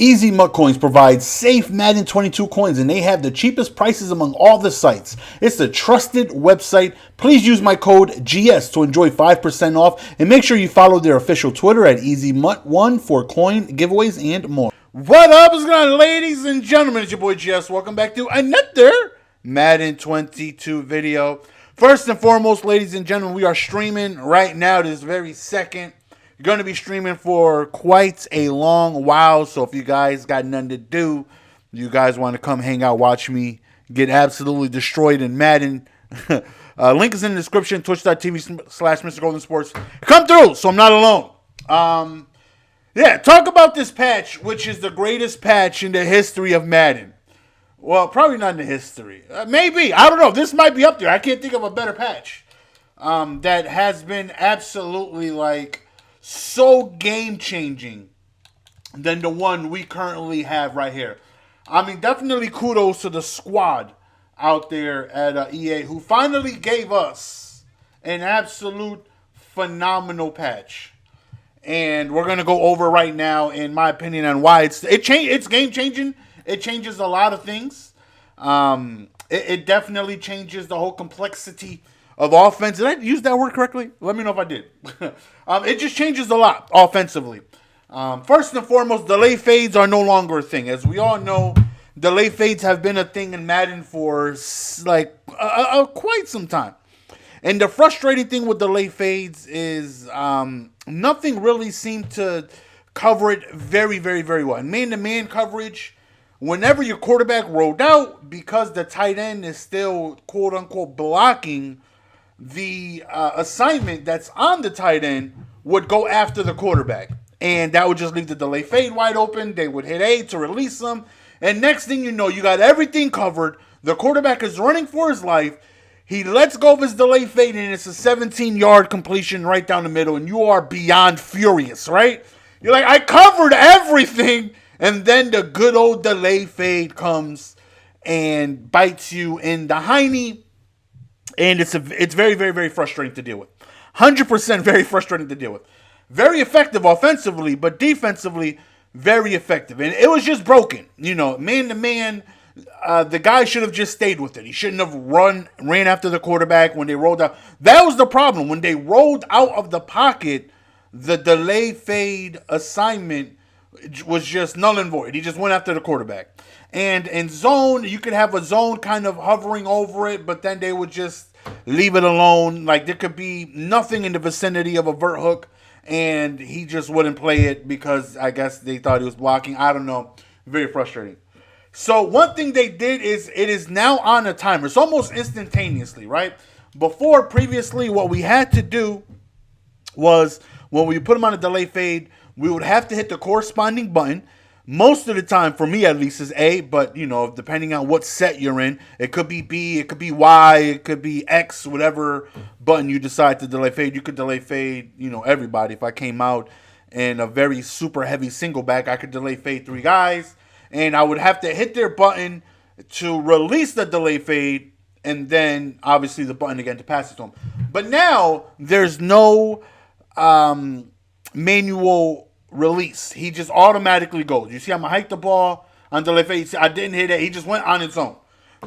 Easy Mutt Coins provides safe Madden 22 coins, and they have the cheapest prices among all the sites. It's a trusted website. Please use my code GS to enjoy 5% off, and make sure you follow their official Twitter at EasyMutt1 for coin giveaways and more. What up is going on, ladies and gentlemen? It's your boy GS. Welcome back to another Madden 22 video. First and foremost, ladies and gentlemen, we are streaming right now this very second. You're going to be streaming for quite a long while, so if you guys got nothing to do, you guys want to come hang out, watch me get absolutely destroyed in Madden. Link is in the description, twitch.tv/MrGoldenSports. Come through, so I'm not alone. Yeah, talk about this patch, which is the greatest patch in the history of Madden. Well, probably not in the history. Maybe. I don't know. This might be up there. I can't think of a better patch that has been absolutely, like, so game-changing than the one we currently have right here. I mean, definitely kudos to the squad out there at EA who finally gave us an absolute phenomenal patch. And we're going to go over right now, in my opinion, on why it's game-changing. It changes a lot of things. It definitely changes the whole complexity of offense. Did I use that word correctly? Let me know if I did. It just changes a lot offensively. First and foremost, delay fades are no longer a thing. As we all know, delay fades have been a thing in Madden for like quite some time. And the frustrating thing with delay fades is nothing really seemed to cover it very, very, very well. In man-to-man coverage, whenever your quarterback rolled out, because the tight end is still quote-unquote blocking, the assignment that's on the tight end would go after the quarterback. And that would just leave the delay fade wide open. They would hit A to release them. And next thing you know, you got everything covered. The quarterback is running for his life. He lets go of his delay fade, and it's a 17-yard completion right down the middle. And you are beyond furious, right? You're like, I covered everything. And then the good old delay fade comes and bites you in the hiney. And it's very, very, very frustrating to deal with. 100% very frustrating to deal with. Very effective offensively, but defensively, very effective. And it was just broken. You know, man-to-man, the guy should have just stayed with it. He shouldn't have ran after the quarterback when they rolled out. That was the problem. When they rolled out of the pocket, the delay fade assignment was just null and void. He just went after the quarterback. And in zone, you could have a zone kind of hovering over it, but then they would just leave it alone. Like, there could be nothing in the vicinity of a vert hook, and he just wouldn't play it because I guess they thought he was blocking. I don't know. Very frustrating. So one thing they did is it is now on a timer. It's almost instantaneously, right? Previously, what we had to do was when we put him on a delay fade, we would have to hit the corresponding button. Most of the time, for me at least, is A, but, you know, depending on what set you're in, it could be B, it could be Y, it could be X, whatever button you decide to delay fade. You could delay fade, you know, everybody. If I came out in a very super heavy single back, I could delay fade 3 guys, and I would have to hit their button to release the delay fade, and then, obviously, the button again to pass it to them. But now, there's no manual release. He just automatically goes. You see, I'm gonna hike the ball on delay fade. See, I didn't hit it. He just went on its own.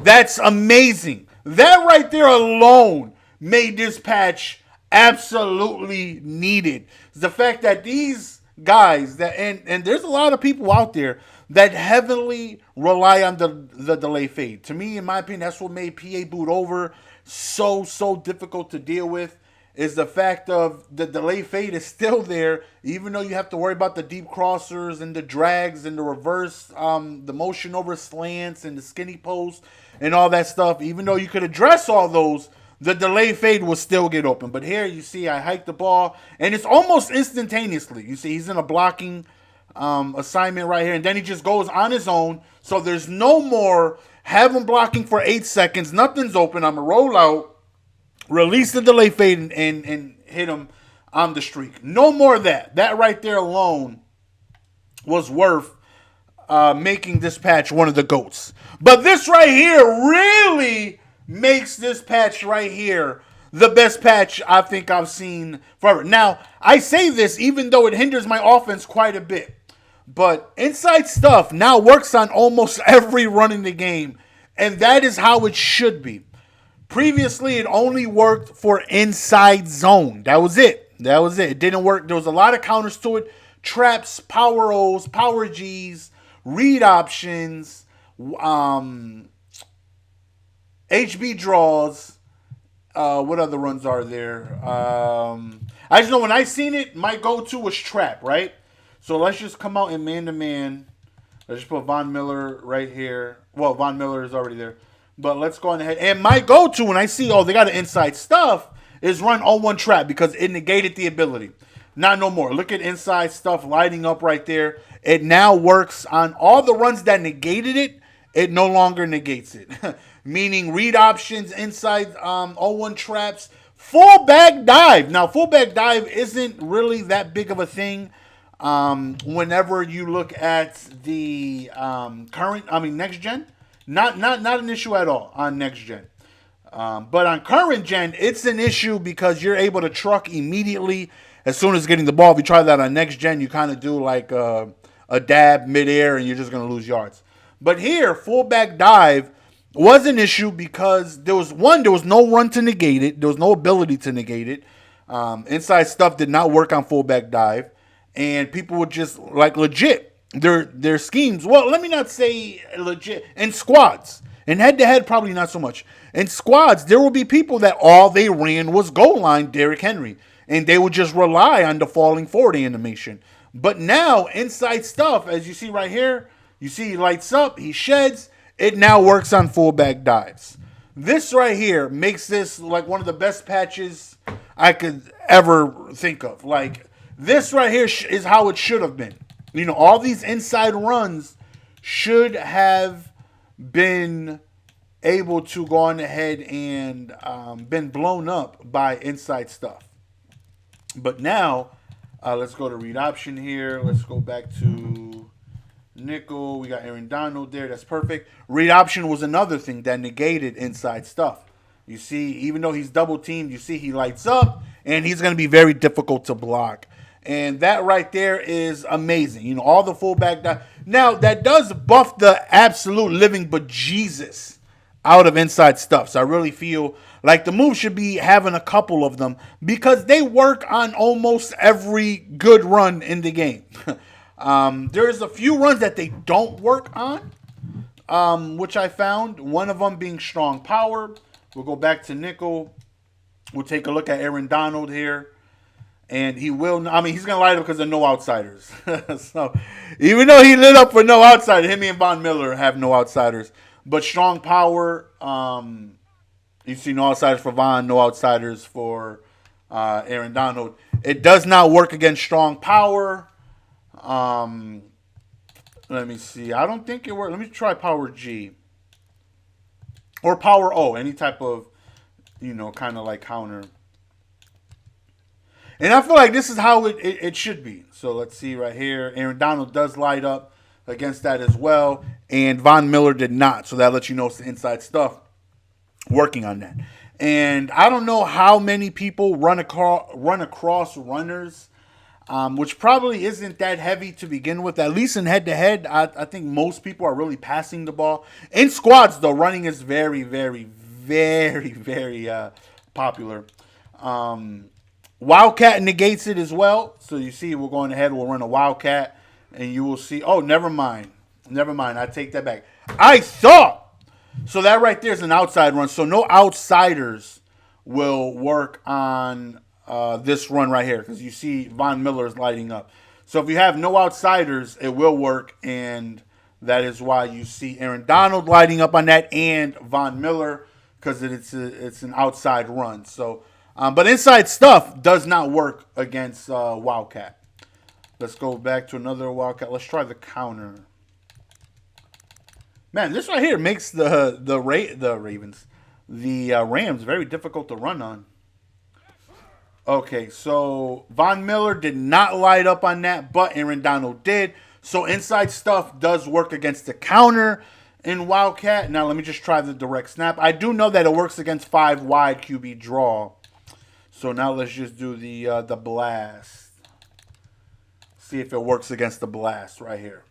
That's amazing. That right there alone made this patch absolutely needed. The fact that these guys that and there's a lot of people out there that heavily rely on the delay fade. To me, in my opinion, that's what made PA boot over so difficult to deal with. Is the fact of the delay fade is still there, even though you have to worry about the deep crossers and the drags and the reverse, the motion over slants and the skinny post and all that stuff. Even though you could address all those, the delay fade will still get open. But here you see I hike the ball, and it's almost instantaneously. You see he's in a blocking assignment right here, and then he just goes on his own. So there's no more have him blocking for 8 seconds. Nothing's open. I'm going to roll out. Release the delay fade and hit him on the streak. No more of that. That right there alone was worth making this patch one of the GOATs. But this right here really makes this patch right here the best patch I think I've seen forever. Now, I say this even though it hinders my offense quite a bit. But inside stuff now works on almost every run in the game, and that is how it should be. Previously, it only worked for inside zone. That was it. That was it. It didn't work. There was a lot of counters to it. Traps, power O's, power G's, read options, HB draws. What other runs are there? I just know when I seen it, my go-to was trap, right? So let's just come out in man-to-man. Let's just put Von Miller right here. Well, Von Miller is already there. But let's go on ahead. And my go-to when I see, oh, they got an inside stuff, is run 0-1 trap because it negated the ability. Not no more. Look at inside stuff lighting up right there. It now works on all the runs that negated it. It no longer negates it. Meaning read options, inside 0-1 traps, fullback dive. Now, fullback dive isn't really that big of a thing whenever you look at the next gen. Not an issue at all on next gen. But on current gen, it's an issue because you're able to truck immediately as soon as getting the ball. If you try that on next gen, you kind of do like a dab midair and you're just going to lose yards. But here, fullback dive was an issue because there was no run to negate it. There was no ability to negate it. Inside stuff did not work on fullback dive. And people would just like legit. Their schemes, well, let me not say legit. In squads, in head-to-head, probably not so much. In squads, there will be people that all they ran was goal line Derrick Henry. And they would just rely on the falling forward animation. But now, inside stuff, as you see right here, you see he lights up, he sheds. It now works on fullback dives. This right here makes this like one of the best patches I could ever think of. Like, this right here is how it should have been. You know, all these inside runs should have been able to go on ahead and been blown up by inside stuff. But now, let's go to read option here. Let's go back to nickel. We got Aaron Donald there. That's perfect. Read option was another thing that negated inside stuff. You see, even though he's double teamed, you see he lights up, and he's going to be very difficult to block. And that right there is amazing. You know, all the fullback. Now, that does buff the absolute living bejesus out of inside stuff. So I really feel like the move should be having a couple of them because they work on almost every good run in the game. There's a few runs that they don't work on, which I found. One of them being strong power. We'll go back to nickel. We'll take a look at Aaron Donald here. And he will, he's going to light up because of no outsiders. So, even though he lit up for no outsider, him and Von Miller have no outsiders. But strong power, you see no outsiders for Von, no outsiders for Aaron Donald. It does not work against strong power. Let me see. I don't think it works. Let me try power G. Or power O, any type of, kind of like counter. And I feel like this is how it should be. So let's see right here. Aaron Donald does light up against that as well. And Von Miller did not. So that lets you know it's the inside stuff working on that. And I don't know how many people run across runners, which probably isn't that heavy to begin with. At least in head-to-head, I think most people are really passing the ball. In squads, though, running is very, very, very, very popular. Wildcat negates it as well. So you see we're going ahead. We'll run a Wildcat. And you will see. Oh, never mind. Never mind. I take that back. I thought. So that right there is an outside run. So no outsiders will work on this run right here. Because you see Von Miller is lighting up. So if you have no outsiders, it will work. And that is why you see Aaron Donald lighting up on that. And Von Miller. Because it's an outside run. So... but inside stuff does not work against Wildcat. Let's go back to another Wildcat. Let's try the counter. Man, this right here makes the Rams very difficult to run on. Okay, so Von Miller did not light up on that, but Aaron Donald did. So inside stuff does work against the counter in Wildcat. Now let me just try the direct snap. I do know that it works against 5 wide QB draw. So now let's just do the blast. See if it works against the blast right here.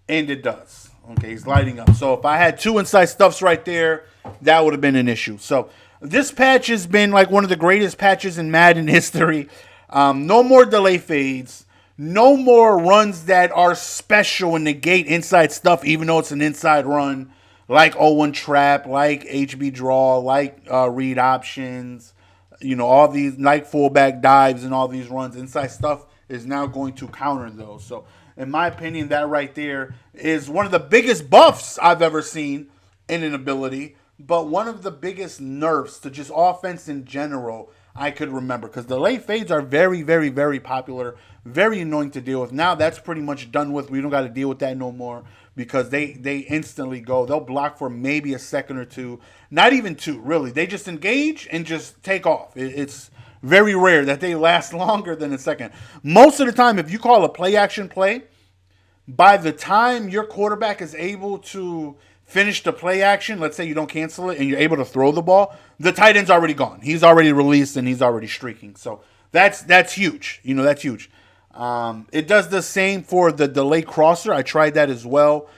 And it does. Okay, he's lighting up. So if I had 2 inside stuffs right there, that would have been an issue. So this patch has been like one of the greatest patches in Madden history. No more delay fades. No more runs that are special and negate inside stuff, even though it's an inside run, like 0-1 trap, like HB draw, like read options. You know, all these, like fullback dives and all these runs. Inside stuff is now going to counter those. So in my opinion, that right there is one of the biggest buffs I've ever seen in an ability, but one of the biggest nerfs to just offense in general I could remember. Because delay fades are very, very, very popular, very annoying to deal with. Now that's pretty much done with. We don't got to deal with that no more because they instantly go. They'll block for maybe a second or two. Not even 2, really. They just engage and just take off. It's very rare that they last longer than a second. Most of the time, if you call a play action play, by the time your quarterback is able to finish the play action, let's say you don't cancel it and you're able to throw the ball, the tight end's already gone. He's already released and he's already streaking. So that's huge. You know, that's huge. It does the same for the delay crosser. I tried that as well.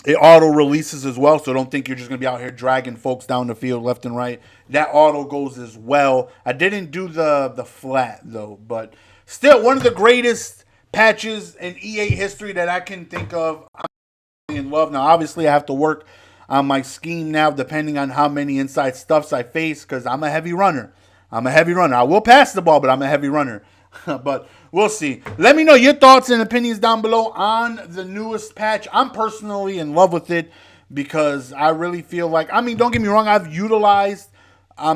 It auto releases as well, so don't think you're just going to be out here dragging folks down the field left and right. That auto goes as well. I didn't do the flat, though, but still one of the greatest patches in EA history that I can think of. I'm in love. Now, obviously, I have to work on my scheme now, depending on how many inside stuffs I face, because I'm a heavy runner. I will pass the ball, but I'm a heavy runner. But we'll see. Let me know your thoughts and opinions down below on the newest patch. I'm personally in love with it because I really feel like, I mean, don't get me wrong, I've utilized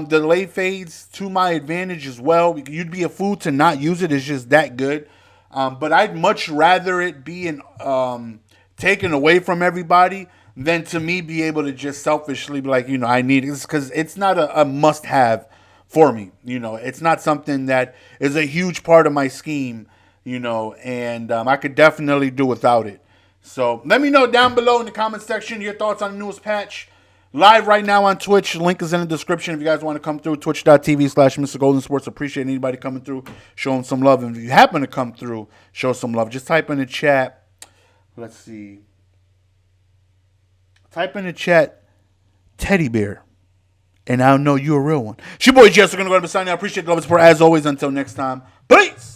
delay fades to my advantage as well. You'd be a fool to not use it. It's just that good. But I'd much rather it be taken away from everybody than to me be able to just selfishly be like, you know, I need it, because it's not a must-have for me. You know, it's not something that is a huge part of my scheme, you know, and I could definitely do without it. So let me know down below in the comment section your thoughts on the newest patch. Live right now on Twitch. Link is in the description if you guys want to come through. Twitch.tv/Mr. Golden Sports. Appreciate anybody coming through, showing some love. And if you happen to come through, show some love. Just type in the chat. Let's see. Type in the chat, teddy bear, and I'll know you're a real one. It's your boy Jess. We're going to go ahead and sign out. I appreciate the love and support as always. Until next time. Peace.